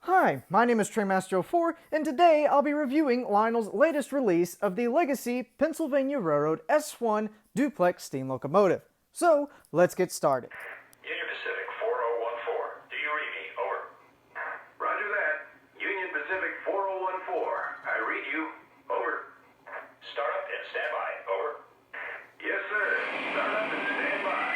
Hi, my name is Trainmaster04, and today I'll be reviewing Lionel's latest release of the Legacy Pennsylvania Railroad S1 duplex steam locomotive. So, let's get started. Union Pacific 4014. Do you read me? Over. Roger that. Union Pacific 4014. I read you. Over. Start up and stand by. Over. Yes, sir. Start up and stand by.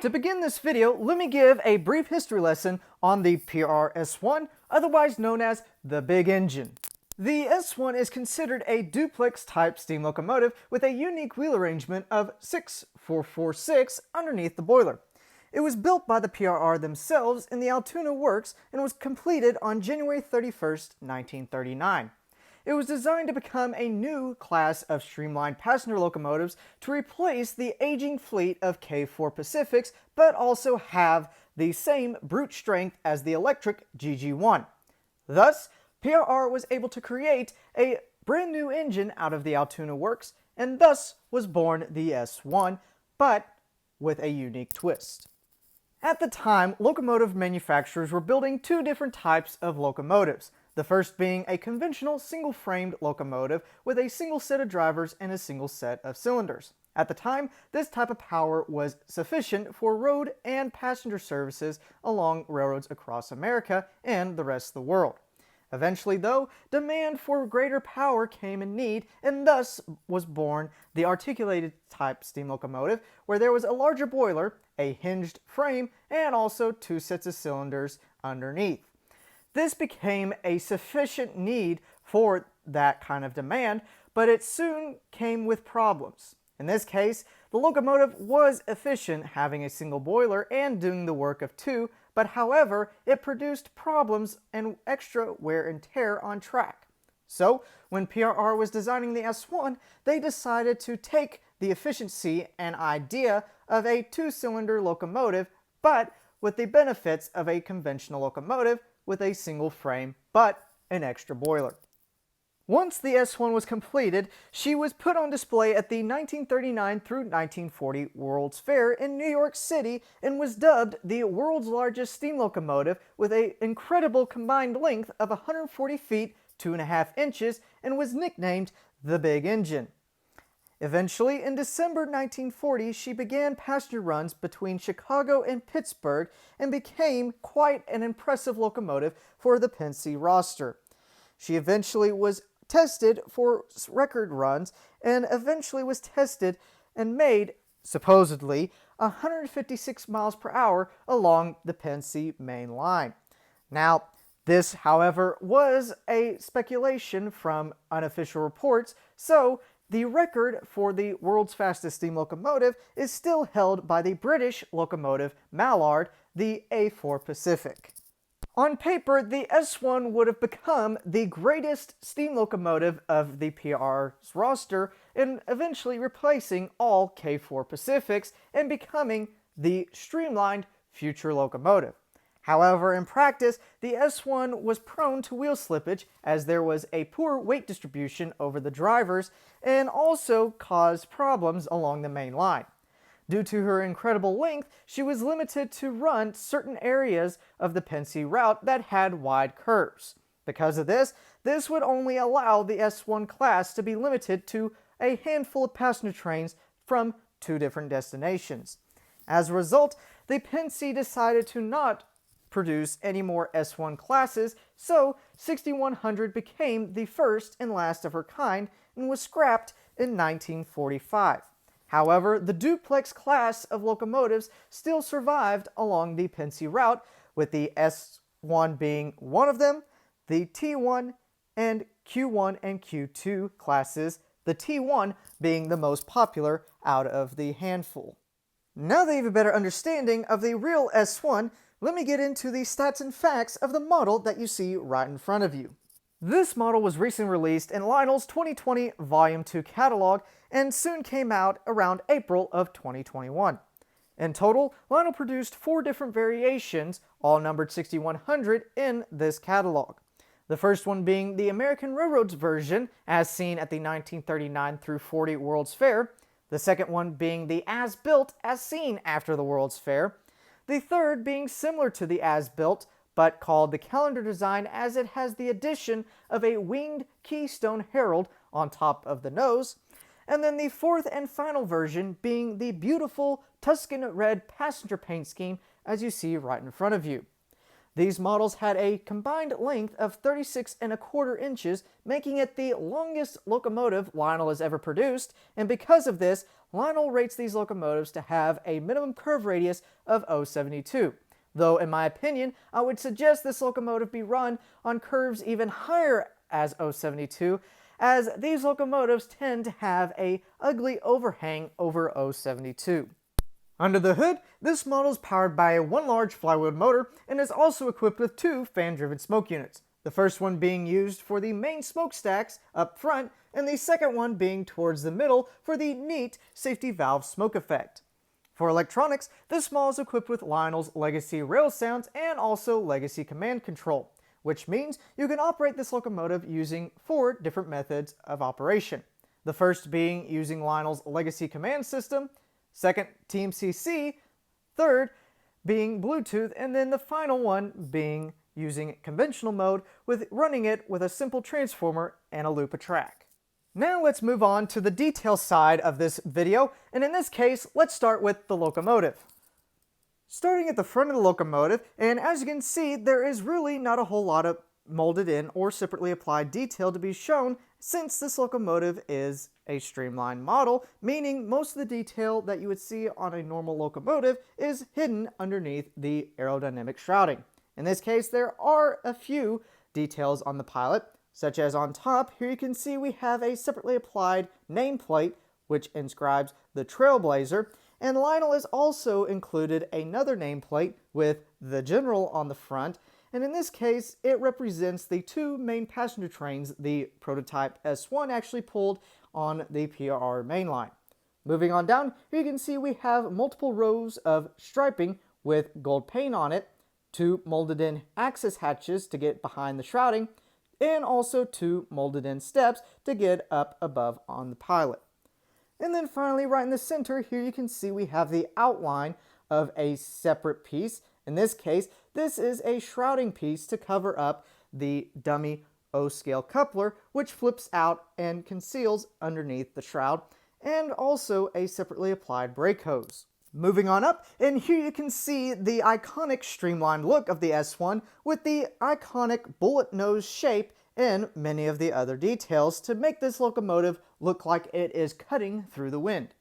To begin this video, let me give a brief history lesson on the PRR S1, otherwise known as the Big Engine. The S1 is considered a duplex type steam locomotive with a unique wheel arrangement of 6-4-4-6 underneath the boiler. It was built by the PRR themselves in the Altoona Works and was completed on January 31st, 1939. It was designed to become a new class of streamlined passenger locomotives to replace the aging fleet of K4 Pacifics, but also have the same brute strength as the electric GG1. Thus, PRR was able to create a brand new engine out of the Altoona Works, and thus was born the S1, but with a unique twist. At the time, locomotive manufacturers were building two different types of locomotives. The first being a conventional single-framed locomotive with a single set of drivers and a single set of cylinders. At the time, this type of power was sufficient for road and passenger services along railroads across America and the rest of the world. Eventually, though, demand for greater power came in need, and thus was born the articulated type steam locomotive, where there was a larger boiler, a hinged frame, and also two sets of cylinders underneath. This became a sufficient need for that kind of demand, but it soon came with problems. In this case, the locomotive was efficient, having a single boiler and doing the work of two, but however, it produced problems and extra wear and tear on track. So, when PRR was designing the S1, they decided to take the efficiency and idea of a two-cylinder locomotive, but with the benefits of a conventional locomotive with a single frame, but an extra boiler. Once the S1 was completed, she was put on display at the 1939 through 1940 World's Fair in New York City and was dubbed the world's largest steam locomotive with an incredible combined length of 140 feet 2.5 inches and was nicknamed the Big Engine. Eventually, in December 1940, she began passenger runs between Chicago and Pittsburgh and became quite an impressive locomotive for the Pennsy roster. She eventually was tested for record runs and eventually was tested and made, supposedly, 156 miles per hour along the Pennsy main line. Now, this, however, was a speculation from unofficial reports, so the record for the world's fastest steam locomotive is still held by the British locomotive Mallard, the A4 Pacific. On paper, the S1 would have become the greatest steam locomotive of the PRR's roster and eventually replacing all K4 Pacifics and becoming the streamlined future locomotive. However, in practice, the S1 was prone to wheel slippage as there was a poor weight distribution over the drivers and also caused problems along the main line. Due to her incredible length, she was limited to run certain areas of the Pennsy route that had wide curves. Because of this, this would only allow the S1 class to be limited to a handful of passenger trains from two different destinations. As a result, the Pennsy decided to not produce any more S1 classes, so 6100 became the first and last of her kind and was scrapped in 1945. However, the duplex class of locomotives still survived along the Pennsy route, with the S1 being one of them, the T1 and Q1 and Q2 classes, the T1 being the most popular out of the handful. Now that you have a better understanding of the real S1, let me get into the stats and facts of the model that you see right in front of you. This model was recently released in Lionel's 2020 Volume 2 catalog and soon came out around April of 2021. In total, Lionel produced 4 different variations, all numbered 6100 in this catalog. The first one being the American Railroads version, as seen at the 1939 through 40 World's Fair. The second one being the as-built, as seen after the World's Fair. The third being similar to the as-built, but called the calendar design as it has the addition of a winged keystone herald on top of the nose. And then the fourth and final version being the beautiful Tuscan red passenger paint scheme as you see right in front of you. These models had a combined length of 36¼ inches, making it the longest locomotive Lionel has ever produced, and because of this, Lionel rates these locomotives to have a minimum curve radius of 0.72. Though in my opinion, I would suggest this locomotive be run on curves even higher as 0.72, as these locomotives tend to have a ugly overhang over 0.72. Under the hood, this model is powered by one large flywheel motor and is also equipped with two fan-driven smoke units. The first one being used for the main smokestacks up front, and the second one being towards the middle for the neat safety valve smoke effect. For electronics, this model is equipped with Lionel's Legacy rail sounds and also Legacy command control, which means you can operate this locomotive using 4 different methods of operation. The first being using Lionel's Legacy command system, second TMCC, third being Bluetooth, and then the final one being using conventional mode with running it with a simple transformer and a loop of track. Now let's move on to the detail side of this video, and in this case, let's start with the locomotive. Starting at the front of the locomotive, and as you can see, there is really not a whole lot of molded in or separately applied detail to be shown since this locomotive is a streamlined model, meaning most of the detail that you would see on a normal locomotive is hidden underneath the aerodynamic shrouding. In this case, there are a few details on the pilot, such as on top, here you can see we have a separately applied nameplate which inscribes the Trailblazer, and Lionel has also included another nameplate with the General on the front, and in this case it represents the 2 main passenger trains the prototype S1 actually pulled on the PRR mainline. Moving on down, here you can see we have multiple rows of striping with gold paint on it, 2 molded in access hatches to get behind the shrouding, and also 2 molded in steps to get up above on the pilot. And then finally, right in the center, here you can see we have the outline of a separate piece. In this case, this is a shrouding piece to cover up the dummy O-scale coupler, which flips out and conceals underneath the shroud, and also a separately applied brake hose. Moving on up, and here you can see the iconic streamlined look of the S1 with the iconic bullet nose shape and many of the other details to make this locomotive look like it is cutting through the wind.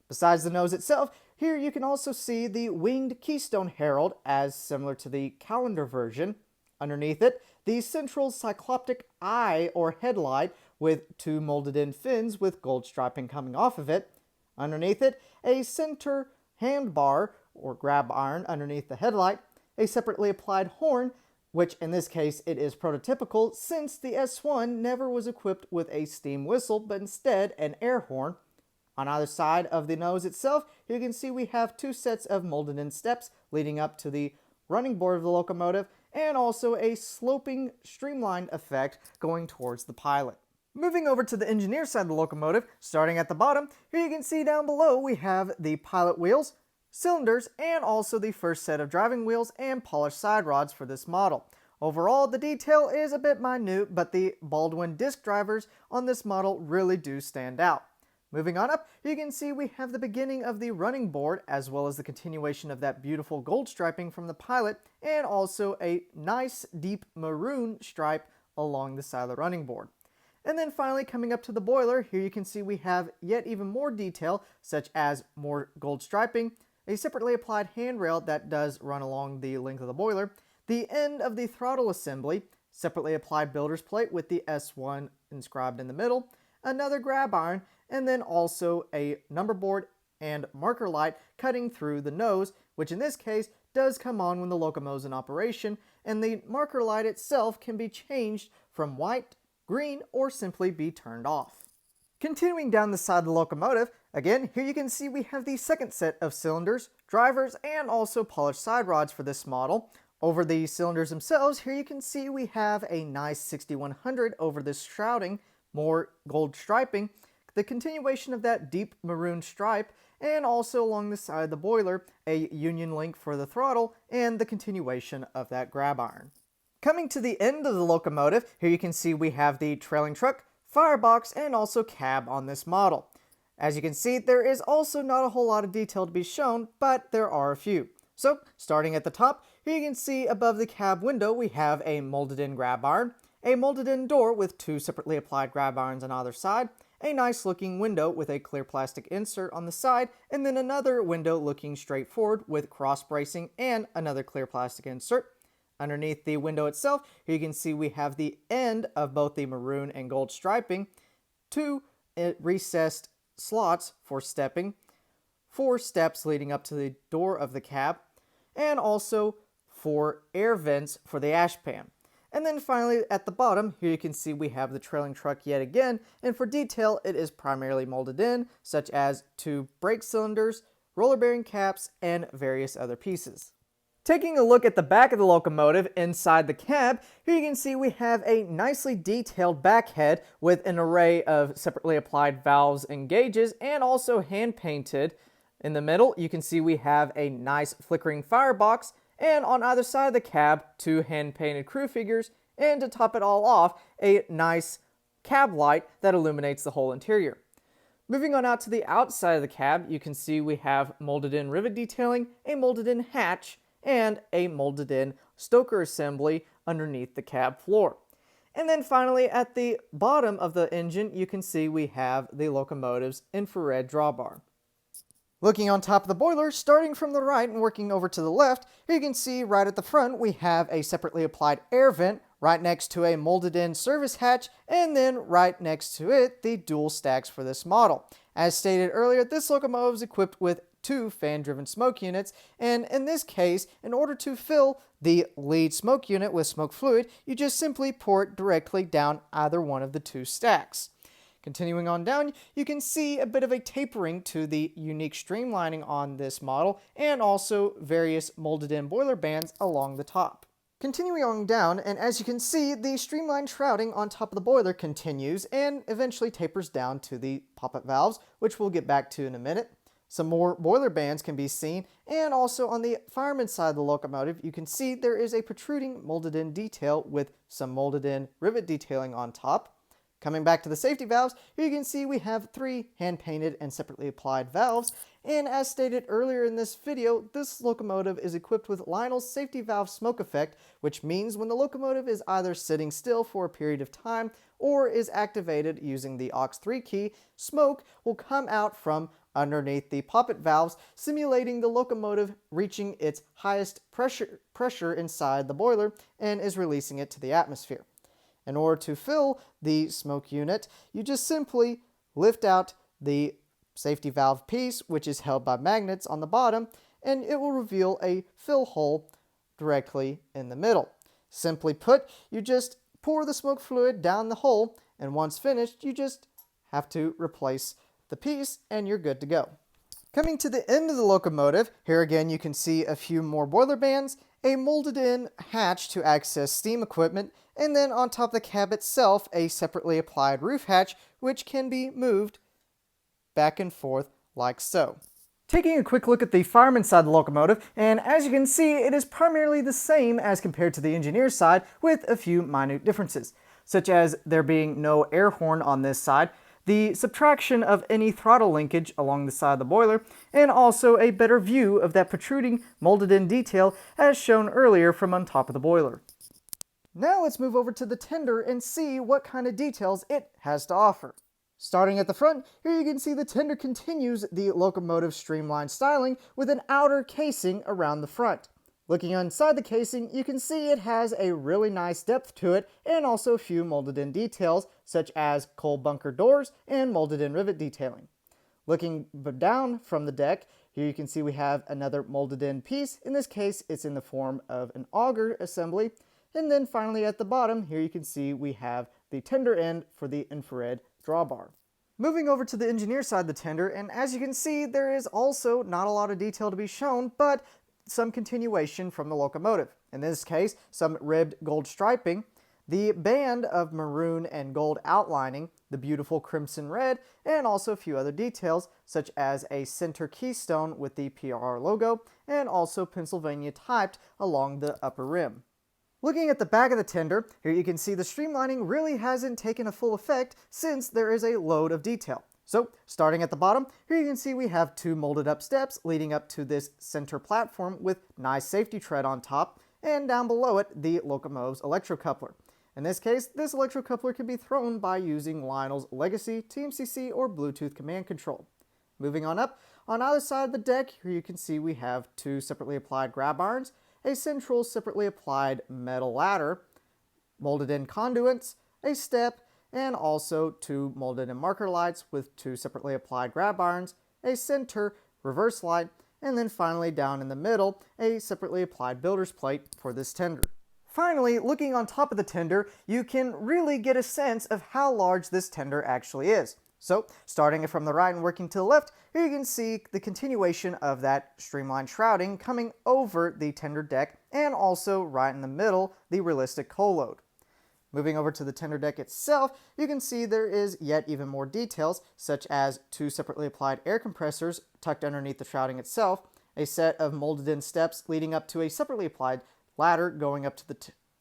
Besides the nose itself, here you can also see the winged keystone herald as similar to the calendar version. Underneath it, the central cycloptic eye or headlight with 2 molded in fins with gold striping coming off of it. Underneath it, a center handbar or grab iron underneath the headlight, a separately applied horn, which in this case it is prototypical since the S1 never was equipped with a steam whistle but instead an air horn. On either side of the nose itself, you can see we have 2 sets of molded in steps leading up to the running board of the locomotive and also a sloping streamlined effect going towards the pilot. Moving over to the engineer side of the locomotive, starting at the bottom, here you can see down below we have the pilot wheels, cylinders, and also the first set of driving wheels and polished side rods for this model. Overall, the detail is a bit minute, but the Baldwin disc drivers on this model really do stand out. Moving on up, you can see we have the beginning of the running board as well as the continuation of that beautiful gold striping from the pilot and also a nice deep maroon stripe along the side of the running board. And then finally coming up to the boiler, here you can see we have yet even more detail such as more gold striping, a separately applied handrail that does run along the length of the boiler, the end of the throttle assembly, separately applied builder's plate with the S1 inscribed in the middle, another grab iron, and then also a number board and marker light cutting through the nose, which in this case does come on when the locomotive is in operation, and the marker light itself can be changed from white, green, or simply be turned off. Continuing down the side of the locomotive, again, here you can see we have the second set of cylinders, drivers, and also polished side rods for this model. Over the cylinders themselves, here you can see we have a nice 6100 over this shrouding, more gold striping, the continuation of that deep maroon stripe, and also along the side of the boiler, a union link for the throttle and the continuation of that grab iron. Coming to the end of the locomotive, here you can see we have the trailing truck, firebox, and also cab on this model. As you can see, there is also not a whole lot of detail to be shown, but there are a few. So, starting at the top, here you can see above the cab window we have a molded-in grab iron, a molded-in door with 2 separately applied grab irons on either side, a nice-looking window with a clear plastic insert on the side, and then another window looking straight forward with cross-bracing and another clear plastic insert. Underneath the window itself, here you can see we have the end of both the maroon and gold striping, 2 recessed slots for stepping, 4 steps leading up to the door of the cab, and also 4 air vents for the ash pan. And then finally at the bottom, here you can see we have the trailing truck yet again, and for detail it is primarily molded in, such as 2 brake cylinders, roller bearing caps, and various other pieces. Taking a look at the back of the locomotive inside the cab, here you can see we have a nicely detailed back head with an array of separately applied valves and gauges, and also hand painted. In the middle, you can see we have a nice flickering firebox, and on either side of the cab, 2 hand painted crew figures, and to top it all off, a nice cab light that illuminates the whole interior. Moving on out to the outside of the cab, you can see we have molded in rivet detailing, a molded in hatch, and a molded-in stoker assembly underneath the cab floor. And then finally, at the bottom of the engine, you can see we have the locomotive's infrared drawbar. Looking on top of the boiler, starting from the right and working over to the left, here you can see right at the front we have a separately applied air vent right next to a molded-in service hatch, and then right next to it, the dual stacks for this model. As stated earlier, this locomotive is equipped with 2 fan-driven smoke units, and in this case, in order to fill the lead smoke unit with smoke fluid, you just simply pour it directly down either one of the 2 stacks. Continuing on down, you can see a bit of a tapering to the unique streamlining on this model, and also various molded-in boiler bands along the top. Continuing on down, and as you can see, the streamlined shrouding on top of the boiler continues and eventually tapers down to the pop-up valves, which we'll get back to in a minute. Some more boiler bands can be seen, and also on the fireman's side of the locomotive, you can see there is a protruding molded-in detail with some molded-in rivet detailing on top. Coming back to the safety valves, here you can see we have 3 hand-painted and separately applied valves, and as stated earlier in this video, this locomotive is equipped with Lionel's safety valve smoke effect, which means when the locomotive is either sitting still for a period of time or is activated using the aux3 key, smoke will come out from underneath the poppet valves, simulating the locomotive reaching its highest pressure inside the boiler and is releasing it to the atmosphere. In order to fill the smoke unit, you just simply lift out the safety valve piece, which is held by magnets on the bottom, and it will reveal a fill hole directly in the middle. Simply put, you just pour the smoke fluid down the hole, and once finished, you just have to replace the piece and you're good to go. Coming to the end of the locomotive, here again you can see a few more boiler bands, a molded-in hatch to access steam equipment, and then on top of the cab itself, a separately applied roof hatch, which can be moved back and forth like so. Taking a quick look at the fireman's side of the locomotive, and as you can see, it is primarily the same as compared to the engineer's side, with a few minute differences, such as there being no air horn on this side, the subtraction of any throttle linkage along the side of the boiler, and also a better view of that protruding molded-in detail as shown earlier from on top of the boiler. Now let's move over to the tender and see what kind of details it has to offer. Starting at the front, here you can see the tender continues the locomotive streamlined styling with an outer casing around the front. Looking inside the casing, you can see it has a really nice depth to it and also a few molded-in details such as coal bunker doors and molded-in rivet detailing. Looking down from the deck, here you can see we have another molded-in piece. In this case, it's in the form of an auger assembly. And then finally at the bottom, here you can see we have the tender end for the infrared drawbar. Moving over to the engineer side of the tender, and as you can see, there is also not a lot of detail to be shown, but some continuation from the locomotive. In this case, some ribbed gold striping, the band of maroon and gold outlining, the beautiful crimson red, and also a few other details, such as a center keystone with the PRR logo, and also Pennsylvania typed along the upper rim. Looking at the back of the tender, here you can see the streamlining really hasn't taken a full effect since there is a load of detail. So, starting at the bottom, here you can see we have two molded up steps leading up to this center platform with nice safety tread on top, and down below it, the Locomotive's electrocoupler. In this case, this electrocoupler can be thrown by using Lionel's Legacy, TMCC, or Bluetooth command control. Moving on up, on either side of the deck, here you can see we have two separately applied grab irons, a central separately applied metal ladder, molded in conduits, a step, and also two molded in marker lights with two separately applied grab irons, a center reverse light, and then finally down in the middle, a separately applied builder's plate for this tender. Finally, looking on top of the tender, you can really get a sense of how large this tender actually is. So, starting from the right and working to the left, here you can see the continuation of that streamlined shrouding coming over the tender deck, and also right in the middle, the realistic coal load. Moving over to the tender deck itself, you can see there is yet even more details, such as two separately applied air compressors tucked underneath the shrouding itself, a set of molded in steps leading up to a separately applied ladder going up to the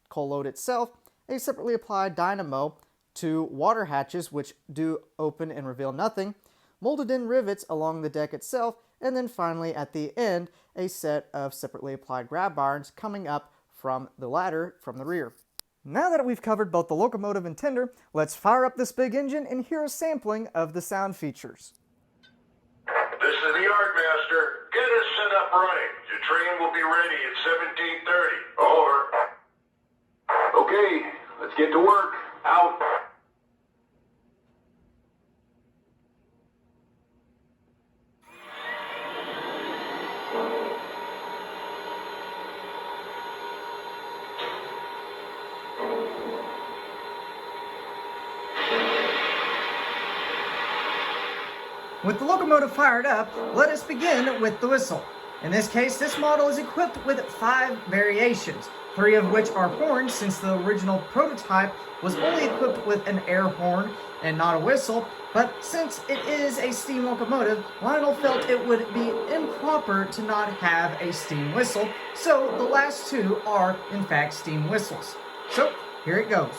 coal load itself, a separately applied dynamo, two water hatches which do open and reveal nothing, molded in rivets along the deck itself, and then finally at the end, a set of separately applied grab irons coming up from the ladder from the rear. Now that we've covered both the locomotive and tender, let's fire up this big engine and hear a sampling of the sound features. This is the Yardmaster. Get us set up running. Your train will be ready at 17:30. Over. Okay, let's get to work. Out. With the locomotive fired up, let us begin with the whistle. In this case, this model is equipped with 5 variations, 3 of which are horns since the original prototype was only equipped with an air horn and not a whistle, but since it is a steam locomotive, Lionel felt it would be improper to not have a steam whistle, so the last 2 are in fact steam whistles. So, here it goes.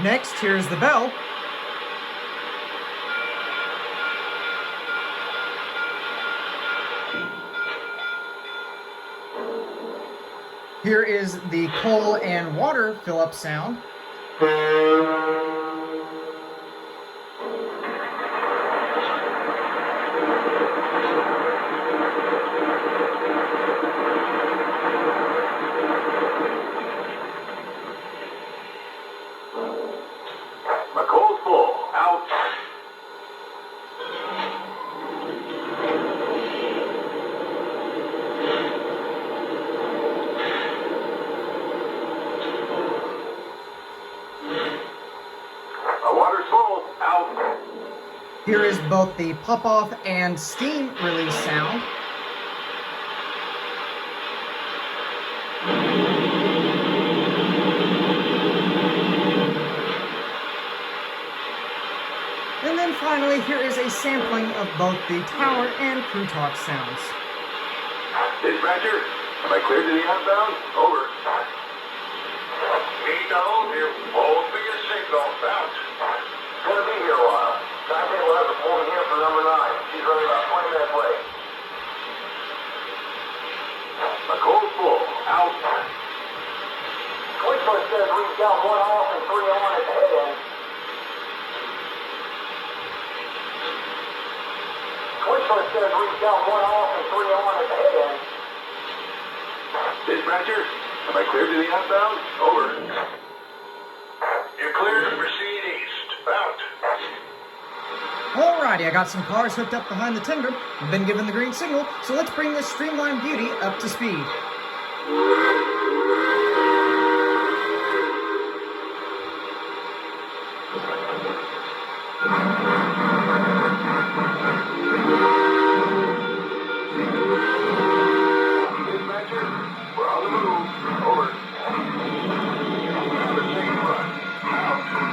Next, here's the bell. Here is the coal and water fill-up sound. My coal's full. Out. My water's full. Out. Here is both the pop-off and steam release sound. And then finally, here is a sampling of both the tower and crew talk sounds. Dispatcher, am I clear to the outbound? Over. Need to hold you. Hold for your signal. Bounce. Gonna be here a while. Timetable has a pull here for number 9. She's running about 20 minutes late. My coal's full. so it says we got one off and three on at the head. Dispatcher, am I cleared to the outbound? Over. You're clear to proceed east. Out. Alrighty, I got some cars hooked up behind the tender. I've been given the green signal, so let's bring this streamlined beauty up to speed. Dispatcher, we're on the move. Over. Have a safe run. Out.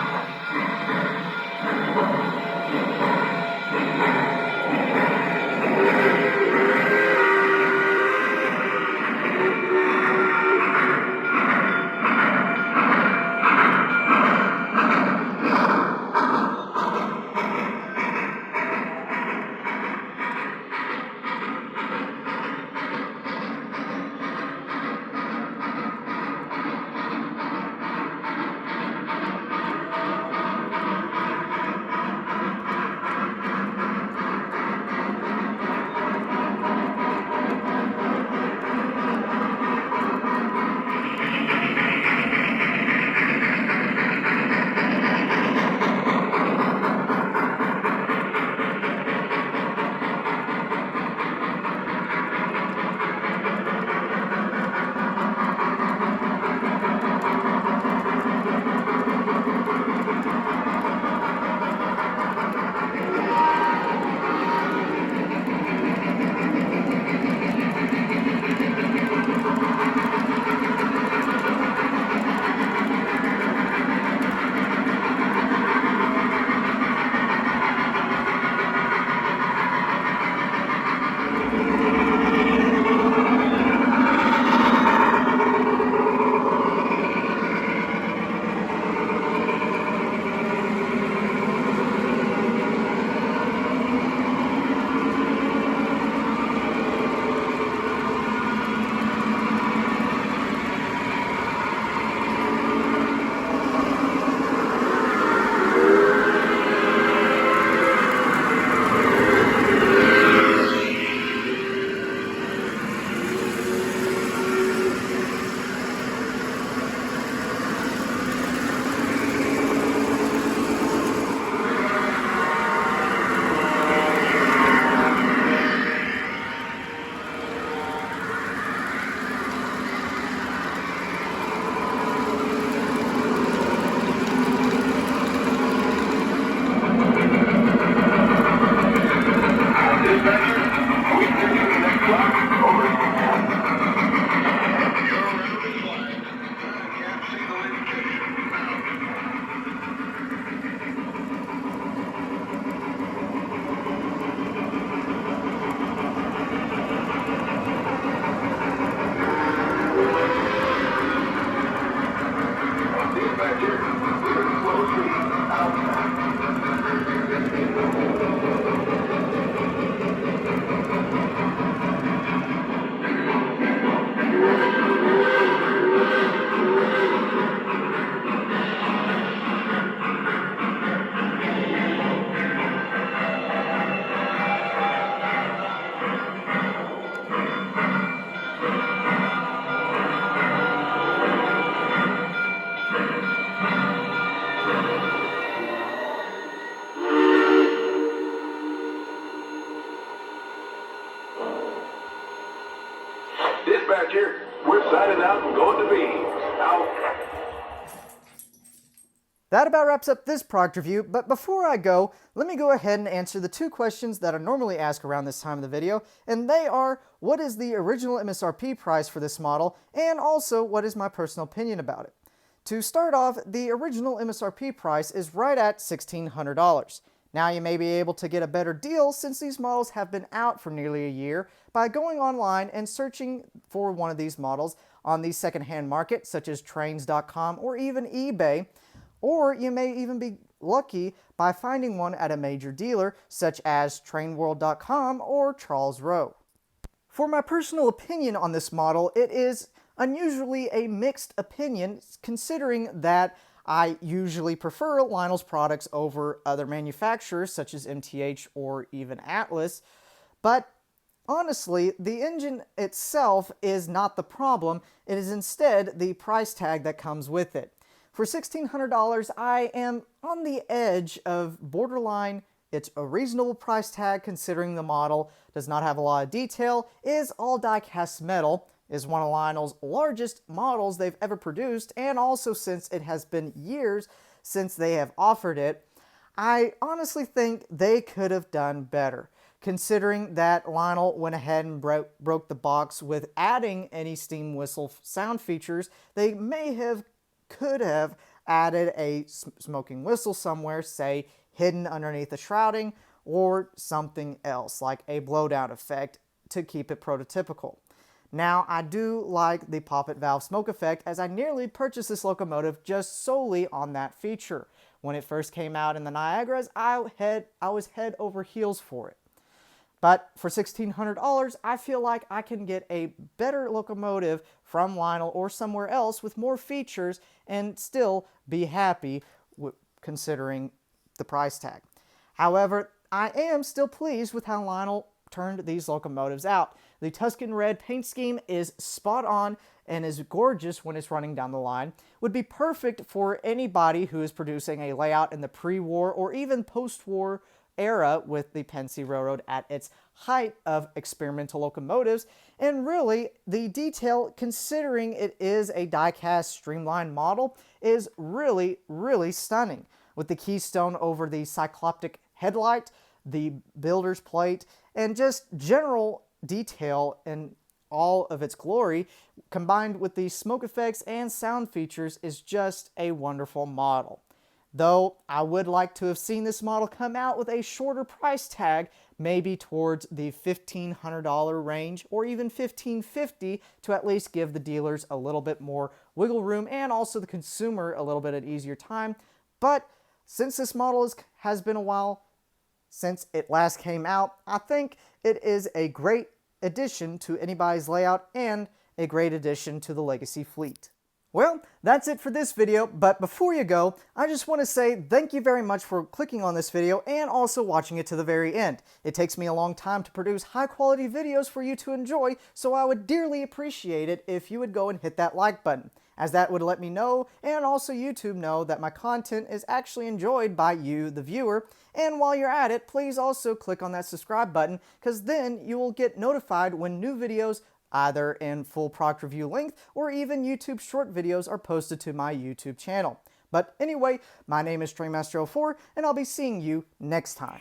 Dispatcher, we're signing out and going to be. Out. That about wraps up this product review, but before I go, let me go ahead and answer the two questions that I normally ask around this time of the video, and they are, what is the original MSRP price for this model, and also, what is my personal opinion about it? To start off, the original MSRP price is right at $1,600. Now you may be able to get a better deal since these models have been out for nearly a year by going online and searching for one of these models on the secondhand market such as trains.com or even eBay, or you may even be lucky by finding one at a major dealer such as trainworld.com or Charles Rowe. For my personal opinion on this model, it is unusually a mixed opinion considering that I usually prefer Lionel's products over other manufacturers such as MTH or even Atlas. But honestly, the engine itself is not the problem. It is instead the price tag that comes with it. For $1,600, I am on the edge of borderline. It's a reasonable price tag considering the model does not have a lot of detail, is all die-cast metal, is one of Lionel's largest models they've ever produced, and also since it has been years since they have offered it, I honestly think they could have done better. Considering that Lionel went ahead and broke the box with adding any steam whistle sound features, they could have added a smoking whistle somewhere, say hidden underneath the shrouding, or something else like a blowdown effect to keep it prototypical. Now, I do like the poppet valve smoke effect, as I nearly purchased this locomotive just solely on that feature. When it first came out in the Niagaras, I was head over heels for it. But for $1,600, I feel like I can get a better locomotive from Lionel or somewhere else with more features and still be happy considering the price tag. However, I am still pleased with how Lionel turned these locomotives out. The Tuscan red paint scheme is spot on and is gorgeous when it's running down the line. Would be perfect for anybody who is producing a layout in the pre-war or even post-war era with the Pennsy Railroad at its height of experimental locomotives, and really the detail, considering it is a die-cast streamlined model, is really stunning, with the keystone over the cycloptic headlight, the builder's plate, and just general detail in all of its glory, combined with the smoke effects and sound features, is just a wonderful model. Though I would like to have seen this model come out with a shorter price tag, maybe towards the $1,500 range or even $1,550, to at least give the dealers a little bit more wiggle room and also the consumer a little bit of easier time. But since this model has been a while since it last came out, I think it is a great addition to anybody's layout and a great addition to the legacy fleet. Well, that's it for this video, but before you go, I just want to say thank you very much for clicking on this video and also watching it to the very end. It takes me a long time to produce high quality videos for you to enjoy, so I would dearly appreciate it if you would go and hit that like button, as that would let me know and also YouTube know that my content is actually enjoyed by you, the viewer. And while you're at it, please also click on that subscribe button, because then you will get notified when new videos, either in full product review length or even YouTube short videos, are posted to my YouTube channel. But anyway, my name is Trainmaster04, and I'll be seeing you next time.